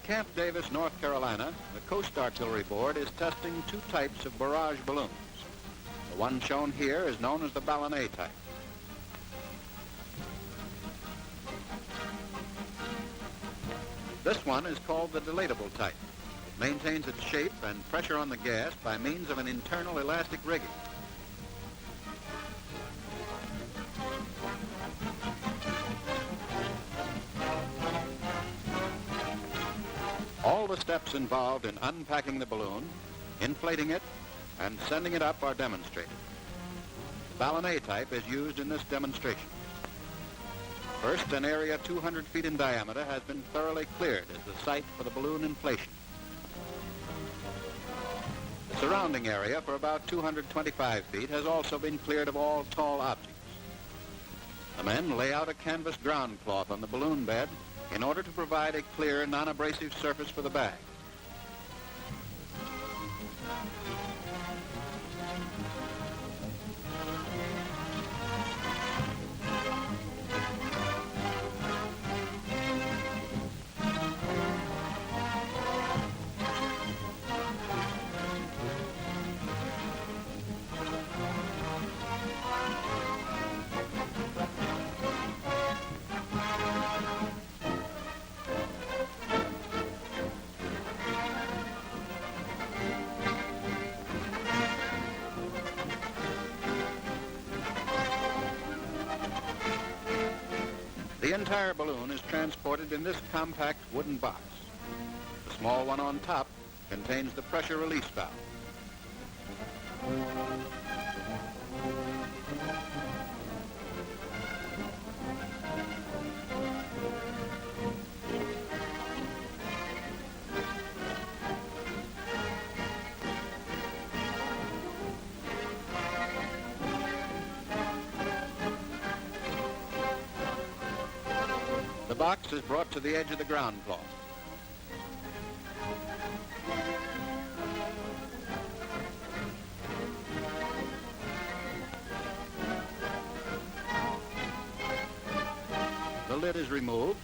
At Camp Davis, North Carolina, the Coast Artillery Board is testing two types of barrage balloons. The one shown here is known as the ballon type. This one is called the dilatable type. It maintains its shape and pressure on the gas by means of an internal elastic rigging. All the steps involved in unpacking the balloon, inflating it, and sending it up are demonstrated. The ballon type is used in this demonstration. First, an area 200 feet in diameter has been thoroughly cleared as the site for the balloon inflation. The surrounding area for about 225 feet has also been cleared of all tall objects. The men lay out a canvas ground cloth on the balloon bed in order to provide a clear, non-abrasive surface for the bag. The entire balloon is transported in this compact wooden box. The small one on top contains the pressure release valve. The box is brought to the edge of the ground cloth. The lid is removed,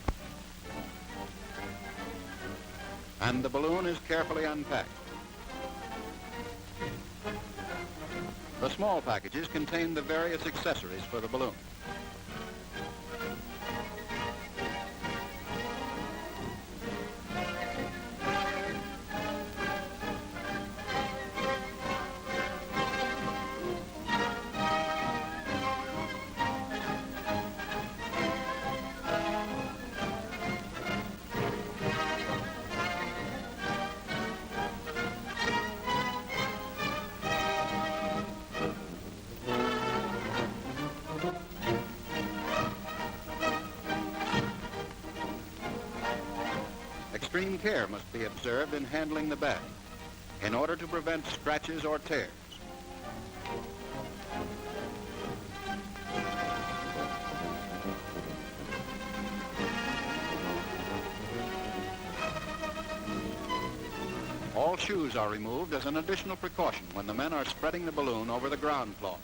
and the balloon is carefully unpacked. The small packages contain the various accessories for the balloon. Extreme care must be observed in handling the bag in order to prevent scratches or tears. All shoes are removed as an additional precaution when the men are spreading the balloon over the ground cloth.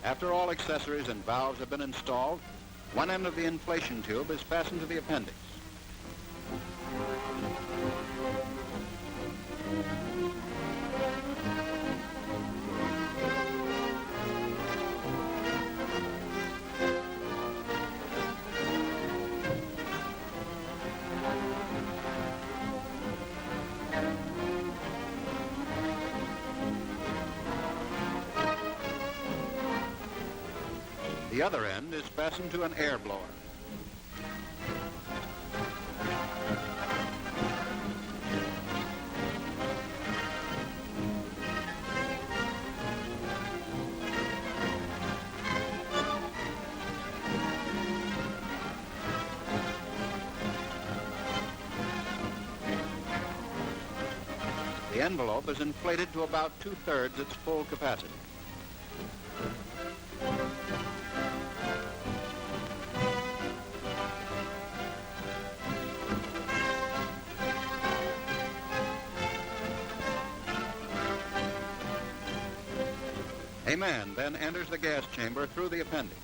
After all accessories and valves have been installed, one end of the inflation tube is fastened to the appendix. The other end is fastened to an air blower. The envelope is inflated to about 2/3 its full capacity. A man then enters the gas chamber through the appendix.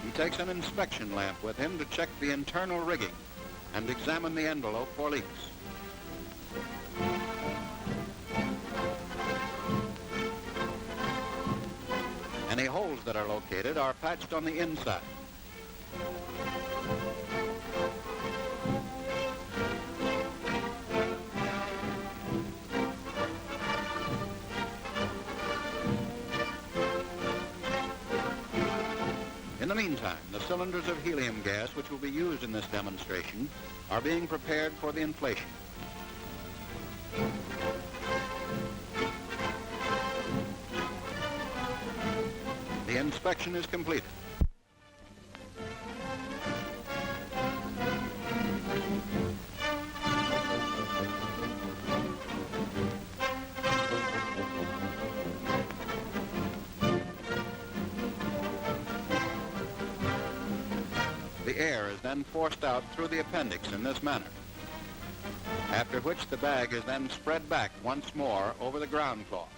He takes an inspection lamp with him to check the internal rigging and examine the envelope for leaks. Any holes that are located are patched on the inside. In the meantime, the cylinders of helium gas which will be used in this demonstration are being prepared for the inflation. The inspection is completed. The air is then forced out through the appendix in this manner, after which the bag is then spread back once more over the ground cloth.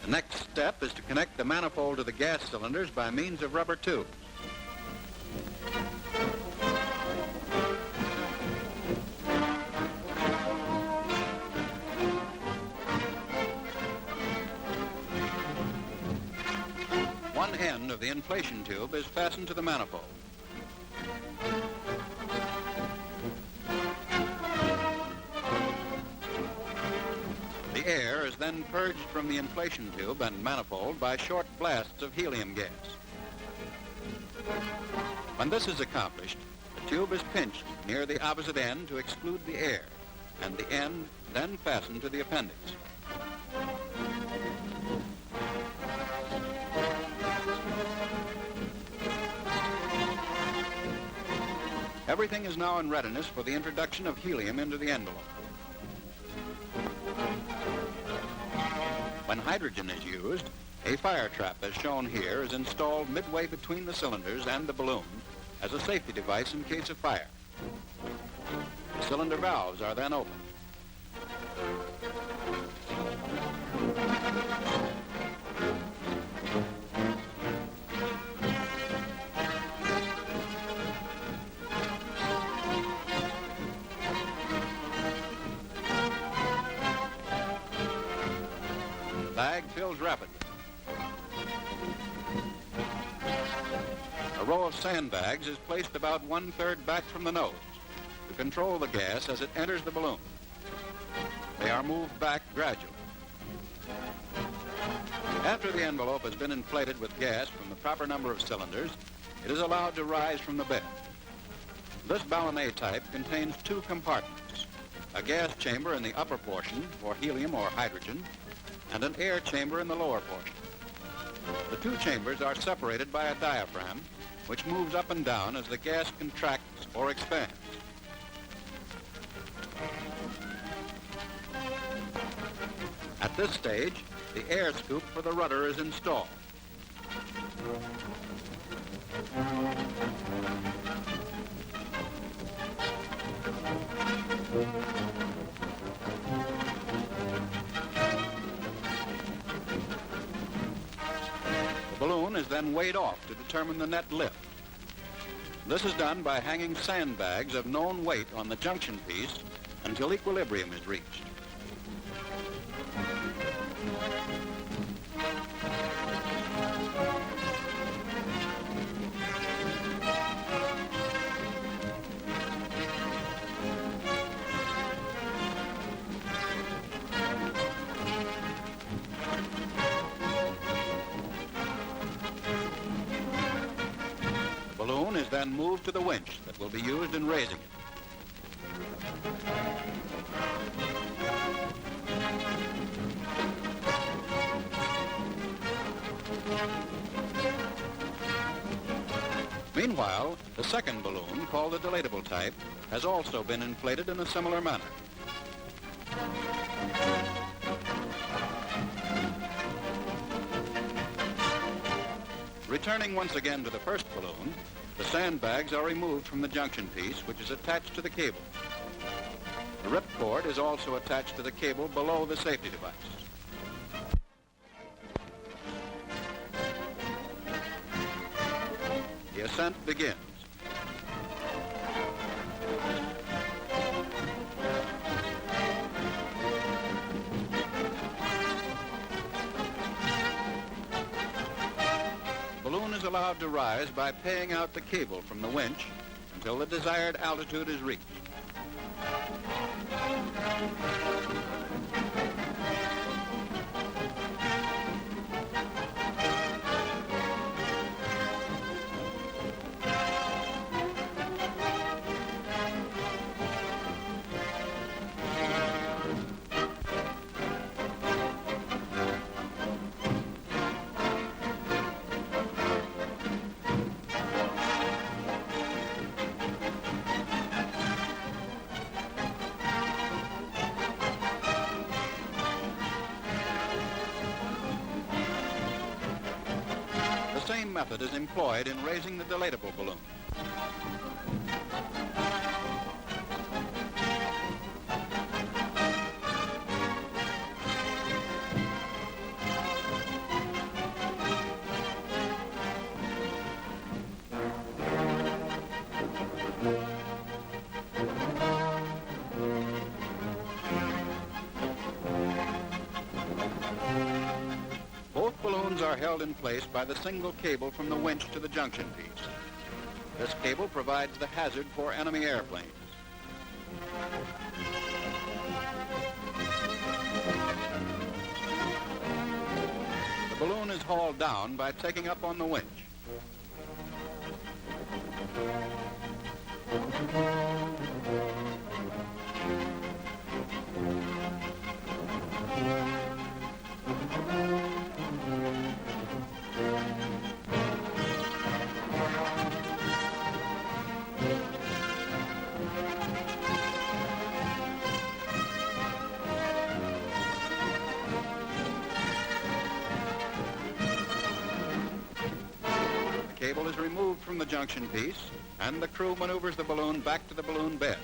The next step is to connect the manifold to the gas cylinders by means of rubber tubes. One end of the inflation tube is fastened to the manifold. The air is then purged from the inflation tube and manifold by short blasts of helium gas. When this is accomplished, the tube is pinched near the opposite end to exclude the air, and the end then fastened to the appendix. Everything is now in readiness for the introduction of helium into the envelope. When hydrogen is used, a fire trap, as shown here, is installed midway between the cylinders and the balloon as a safety device in case of fire. The cylinder valves are then opened. Bag fills rapidly. A row of sandbags is placed about 1/3 back from the nose to control the gas as it enters the balloon. They are moved back gradually. After the envelope has been inflated with gas from the proper number of cylinders, it is allowed to rise from the bed. This ballonnet type contains two compartments, a gas chamber in the upper portion for helium or hydrogen, and an air chamber in the lower portion. The two chambers are separated by a diaphragm, which moves up and down as the gas contracts or expands. At this stage, the air scoop for the rudder is installed. The balloon is then weighed off to determine the net lift. This is done by hanging sandbags of known weight on the junction piece until equilibrium is reached. The balloon is then moved to the winch that will be used in raising it. Meanwhile, the second balloon, called the dilatable type, has also been inflated in a similar manner. Returning once again to the first balloon, the sandbags are removed from the junction piece, which is attached to the cable. The ripcord is also attached to the cable below the safety device. The ascent begins. The balloon is allowed to rise by paying out the cable from the winch until the desired altitude is reached. The same method is employed in raising the dilatable balloon. Both balloons are held in place by the single cable from the winch to the junction piece. This cable provides the hazard for enemy airplanes. The balloon is hauled down by taking up on the winch. The cable is removed from the junction piece, and the crew maneuvers the balloon back to the balloon bed.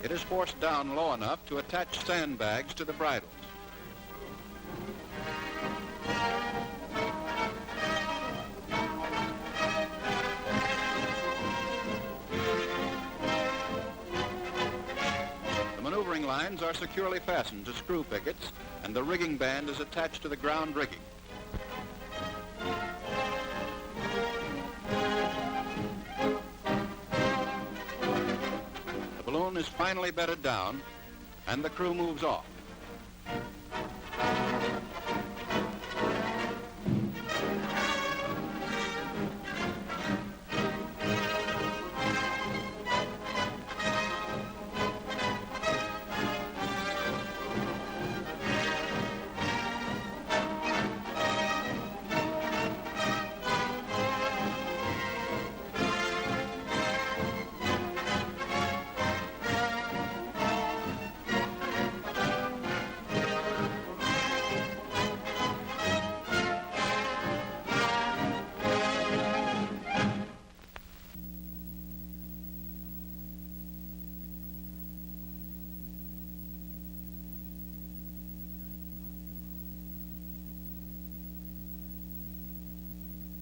It is forced down low enough to attach sandbags to the bridles. The maneuvering lines are securely fastened to screw pickets, and the rigging band is attached to the ground rigging. The balloon is finally bedded down, and the crew moves off.